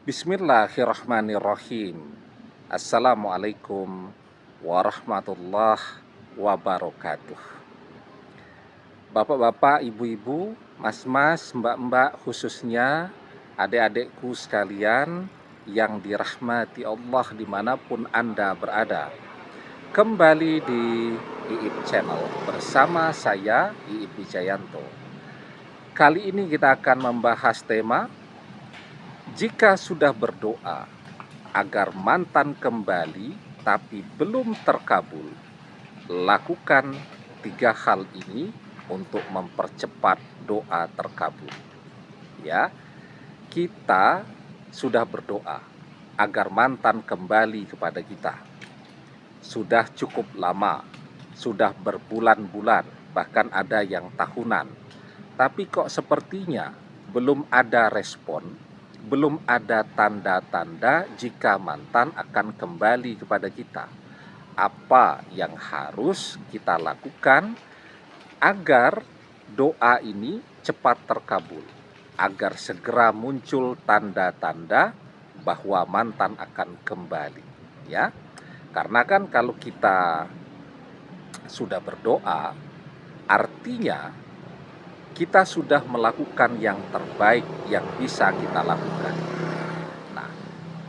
Bismillahirrahmanirrahim. Assalamualaikum warahmatullahi wabarakatuh. Bapak-bapak, ibu-ibu, mas-mas, mbak-mbak, khususnya adik-adikku sekalian yang dirahmati Allah dimanapun Anda berada. Kembali di Iip Channel bersama saya, Iip Wijayanto. Kali ini kita akan membahas tema jika sudah berdoa agar mantan kembali tapi belum terkabul, lakukan 3 hal ini untuk mempercepat doa terkabul. Ya, kita sudah berdoa agar mantan kembali kepada kita. Sudah cukup lama, sudah berbulan-bulan, bahkan ada yang tahunan. Tapi kok sepertinya belum ada respon, belum ada tanda-tanda jika mantan akan kembali kepada kita. Apa yang harus kita lakukan agar doa ini cepat terkabul, agar segera muncul tanda-tanda bahwa mantan akan kembali, ya. Karena kan kalau kita sudah berdoa, artinya kita sudah melakukan yang terbaik yang bisa kita lakukan. Nah,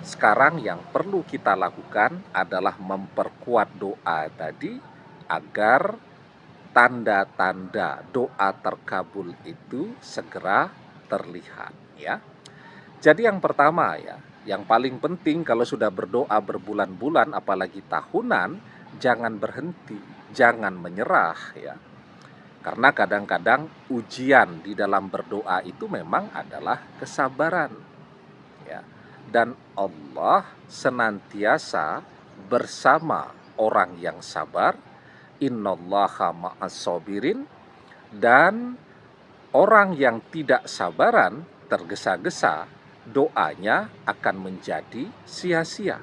sekarang yang perlu kita lakukan adalah memperkuat doa tadi agar tanda-tanda doa terkabul itu segera terlihat, ya. Jadi yang pertama, ya, yang paling penting kalau sudah berdoa berbulan-bulan apalagi tahunan, jangan berhenti, jangan menyerah, ya. Karena kadang-kadang ujian di dalam berdoa itu memang adalah kesabaran, ya. Dan Allah senantiasa bersama orang yang sabar. Innallaha ma'as-sabirin. Dan orang yang tidak sabaran, tergesa-gesa, doanya akan menjadi sia-sia.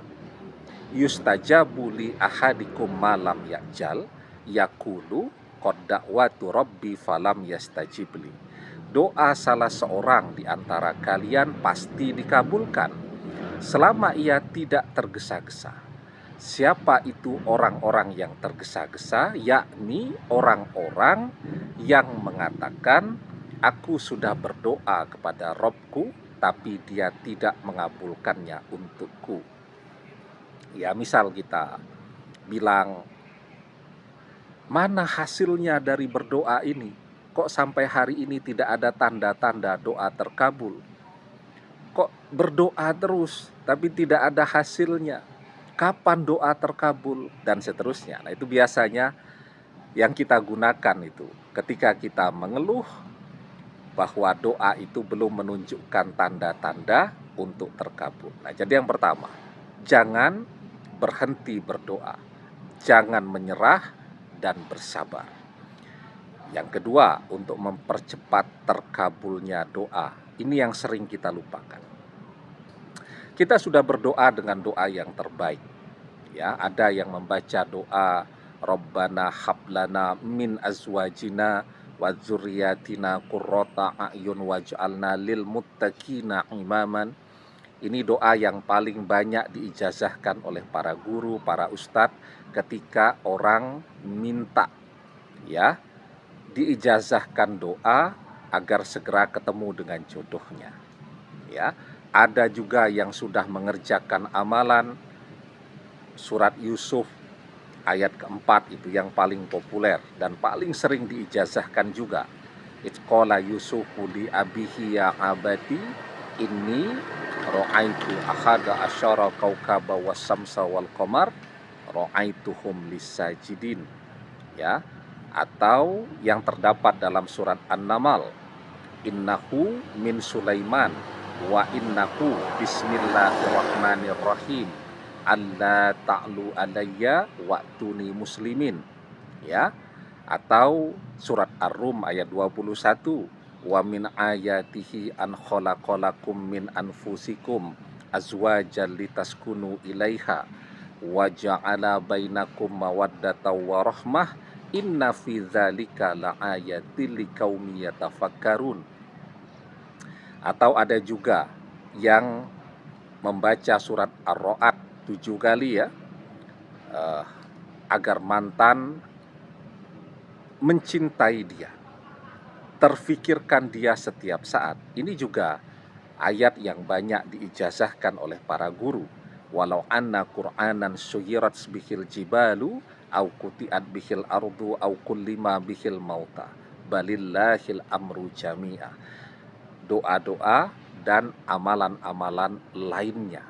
Yustajabu li ahadikum malam ya'jal yakulu qad da'watu rabbi falam yastajibli. Doa salah seorang di antara kalian pasti dikabulkan selama ia tidak tergesa-gesa. Siapa itu orang-orang yang tergesa-gesa? Yakni orang-orang yang mengatakan, aku sudah berdoa kepada Robku, tapi dia tidak mengabulkannya untukku. Ya, misal kita bilang, mana hasilnya dari berdoa ini? Kok sampai hari ini tidak ada tanda-tanda doa terkabul? Kok berdoa terus tapi tidak ada hasilnya? Kapan doa terkabul? Dan seterusnya. Nah, itu biasanya yang kita gunakan itu ketika kita mengeluh bahwa doa itu belum menunjukkan tanda-tanda untuk terkabul. Nah, jadi yang pertama, jangan berhenti berdoa, jangan menyerah dan bersabar. Yang kedua, untuk mempercepat terkabulnya doa, ini yang sering kita lupakan. Kita sudah berdoa dengan doa yang terbaik, ya. Ada yang membaca doa Rabbana hablana min azwajina wa dzurriyyatina qurrata a'yun waj'alna lil muttaqina imaman. Ini doa yang paling banyak diijazahkan oleh para guru, para ustadz ketika orang minta, ya, diijazahkan doa agar segera ketemu dengan jodohnya, ya. Ada juga yang sudah mengerjakan amalan surat Yusuf ayat keempat, itu yang paling populer dan paling sering diijazahkan juga. Itqala Yusufu li abihi ya abati inni ra'aitu ahada asyara kaukaba wasamsa wal qamar ra'aituhum lisajidin, ya. Atau yang terdapat dalam surat An-Naml, innahu min Sulaiman wa innahu bismillahirrahmanirrahim alla ta'lu alayya wa'tuni muslimin, ya. Atau surat Ar-Rum ayat 21, wa min ayatihi an khalaqalakum min anfusikum azwajan litaskunu ilaiha wa ja'ala bainakum mawaddatan wa rahmah inna fi dzalika laayatil liqaumi yatafakkarun. Atau ada juga yang membaca surat Ar-Ra'd 7 kali ya, eh, agar mantan mencintai dia, terfikirkan dia setiap saat. Ini juga ayat yang banyak diijazahkan oleh para guru. Walau anna Qur'anan suyirat bihil jibalu au kutiat bihil ardu au kullima bihil mauta balillahil amru jami'a. Doa-doa dan amalan-amalan lainnya.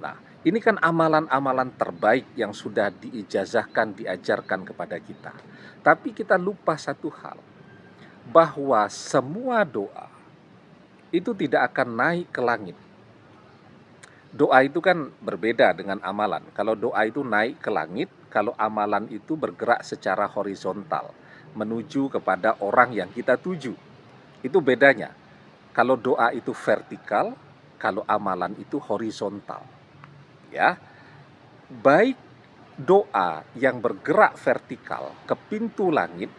Nah, ini kan amalan-amalan terbaik yang sudah diijazahkan, diajarkan kepada kita. Tapi kita lupa satu hal, bahwa semua doa itu tidak akan naik ke langit. Doa itu kan berbeda dengan amalan. Kalau doa itu naik ke langit, kalau amalan itu bergerak secara horizontal menuju kepada orang yang kita tuju. Itu bedanya. Kalau doa itu vertikal, kalau amalan itu horizontal. Ya. Baik doa yang bergerak vertikal ke pintu langit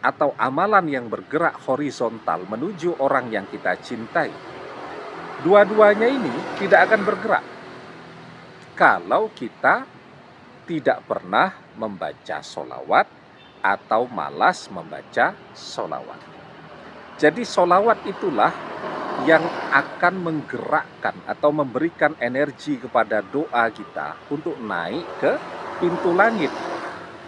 atau amalan yang bergerak horizontal menuju orang yang kita cintai, dua-duanya ini tidak akan bergerak kalau kita tidak pernah membaca sholawat atau malas membaca sholawat. Jadi sholawat itulah yang akan menggerakkan atau memberikan energi kepada doa kita untuk naik ke pintu langit,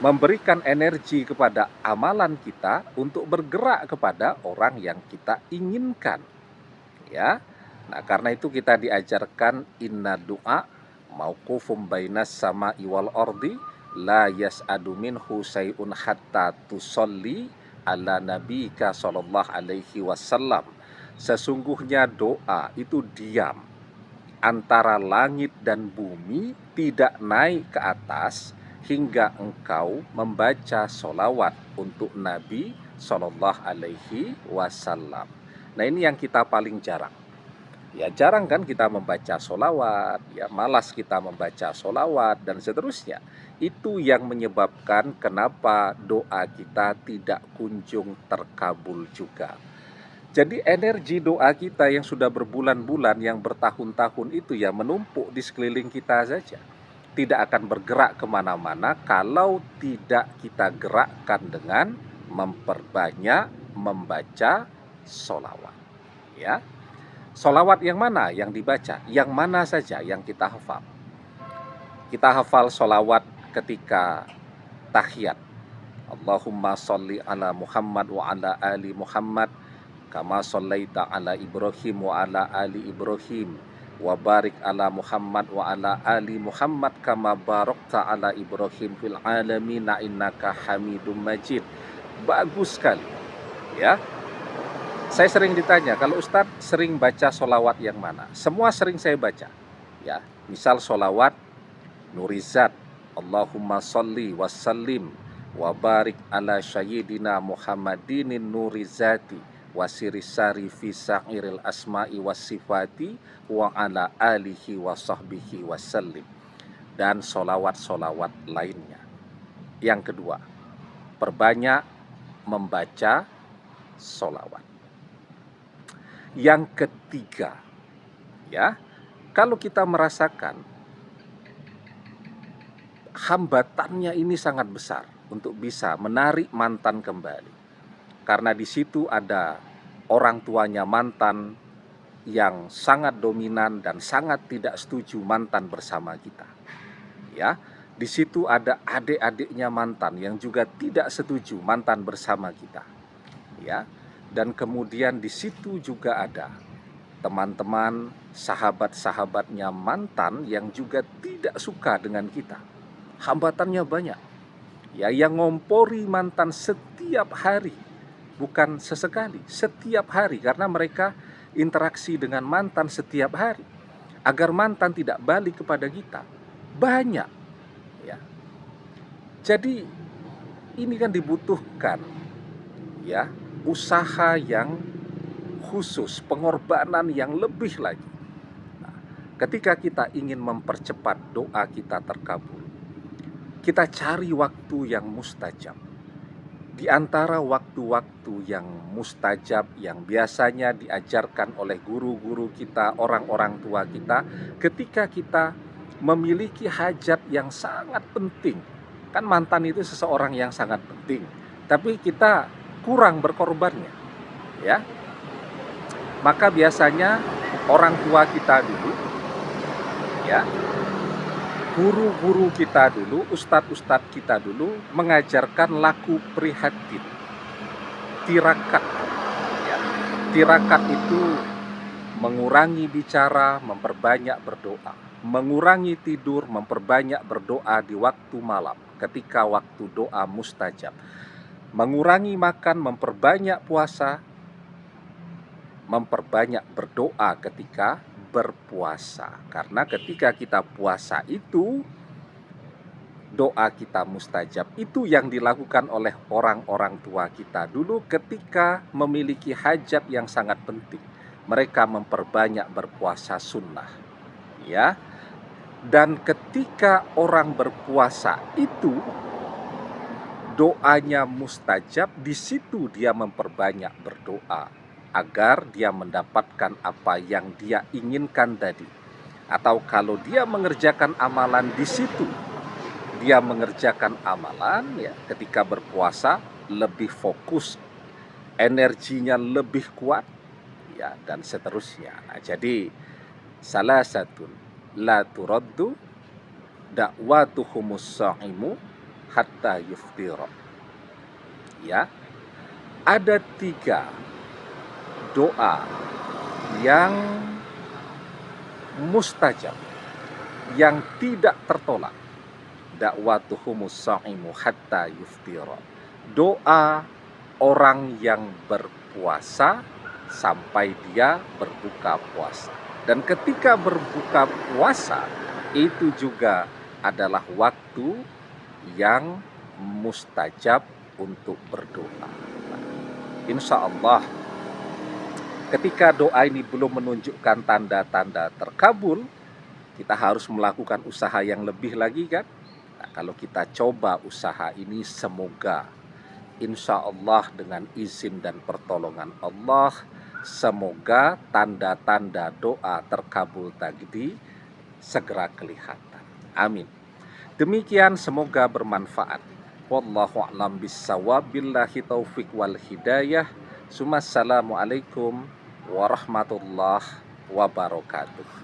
memberikan energi kepada amalan kita untuk bergerak kepada orang yang kita inginkan. Ya. Nah, karena itu kita diajarkan inna du'a mauqufum bainas sama'i wal ardi la yas'adu minhu syai'un hatta tusolli ala nabika sallallahu alaihi wasallam. Sesungguhnya doa itu diam antara langit dan bumi, tidak naik ke atas hingga engkau membaca sholawat untuk Nabi sallallahu alaihi wasallam. Nah, ini yang kita paling jarang. Ya, jarang kan kita membaca sholawat, ya malas kita membaca sholawat dan seterusnya. Itu yang menyebabkan kenapa doa kita tidak kunjung terkabul juga. Jadi energi doa kita yang sudah berbulan-bulan, yang bertahun-tahun itu ya menumpuk di sekeliling kita saja. Tidak akan bergerak kemana-mana kalau tidak kita gerakkan dengan memperbanyak membaca sholawat. Ya. Sholawat yang mana yang dibaca? Yang mana saja yang kita hafal? Kita hafal sholawat ketika tahiyat. Allahumma sholli ala Muhammad wa ala ali Muhammad kama shollaita ala Ibrahim wa ala ali Ibrahim wa barik ala Muhammad wa ala ali Muhammad kama barakta ala Ibrahim fil alamin innaka Hamidum Majid. Bagus sekali. Ya. Saya sering ditanya, kalau Ustadz sering baca sholawat yang mana? Semua sering saya baca. Ya, misal sholawat Nurizat, Allahumma sholli wa sallim wa barik ala sayyidina Muhammadinin nurizati wa sirisari fi sa'iril asma'i was sifati wa ala alihi wa sahbihi wa sallim. Dan sholawat-sholawat lainnya. Yang kedua, perbanyak membaca sholawat. Yang ketiga, ya, kalau kita merasakan hambatannya ini sangat besar untuk bisa menarik mantan kembali, karena di situ ada orang tuanya mantan yang sangat dominan dan sangat tidak setuju mantan bersama kita. Ya, di situ ada adik-adiknya mantan yang juga tidak setuju mantan bersama kita. Ya. Dan kemudian di situ juga ada teman-teman, sahabat-sahabatnya mantan yang juga tidak suka dengan kita. Hambatannya banyak. Ya, yang ngompori mantan setiap hari, bukan sesekali, setiap hari, karena mereka interaksi dengan mantan setiap hari. Agar mantan tidak balik kepada kita. Banyak. Ya. Jadi ini kan dibutuhkan, ya, usaha yang khusus, pengorbanan yang lebih lagi. Nah, ketika kita ingin mempercepat doa kita terkabul, kita cari waktu yang mustajab. Di antara waktu-waktu yang mustajab yang biasanya diajarkan oleh guru-guru kita, orang-orang tua kita, ketika kita memiliki hajat yang sangat penting. Kan mantan itu seseorang yang sangat penting, tapi kita kurang berkorbannya, ya. Maka biasanya orang tua kita dulu, ya, guru-guru kita dulu, ustadz-ustadz kita dulu mengajarkan laku prihatin, tirakat. Ya. Tirakat itu mengurangi bicara, memperbanyak berdoa. Mengurangi tidur, memperbanyak berdoa di waktu malam, ketika waktu doa mustajab. Mengurangi makan, memperbanyak puasa, memperbanyak berdoa ketika berpuasa. Karena ketika kita puasa itu, doa kita mustajab. Itu yang dilakukan oleh orang-orang tua kita dulu ketika memiliki hajat yang sangat penting. Mereka memperbanyak berpuasa sunnah, ya. Dan ketika orang berpuasa itu doanya mustajab, di situ dia memperbanyak berdoa agar dia mendapatkan apa yang dia inginkan tadi. Atau kalau dia mengerjakan amalan, di situ dia mengerjakan amalan, ya, ketika berpuasa lebih fokus, energinya lebih kuat, ya, dan seterusnya. Nah, jadi salah satu la turaddu da'watuhumus sha'imu hatta yuftira. Ya, ada 3 doa yang mustajab, yang tidak tertolak. Da'watuhumus sha'imu hatta yuftira. Doa orang yang berpuasa sampai dia berbuka puasa. Dan ketika berbuka puasa itu juga adalah waktu yang mustajab untuk berdoa. Insya Allah ketika doa ini belum menunjukkan tanda-tanda terkabul, kita harus melakukan usaha yang lebih lagi, kan? Nah, kalau kita coba usaha ini, semoga insya Allah dengan izin dan pertolongan Allah, semoga tanda-tanda doa terkabul tadi segera kelihatan. Amin. Demikian, semoga bermanfaat. Wallahu a'lam bissawab, billahi taufik wal hidayah. Assalamualaikum warahmatullahi wabarakatuh.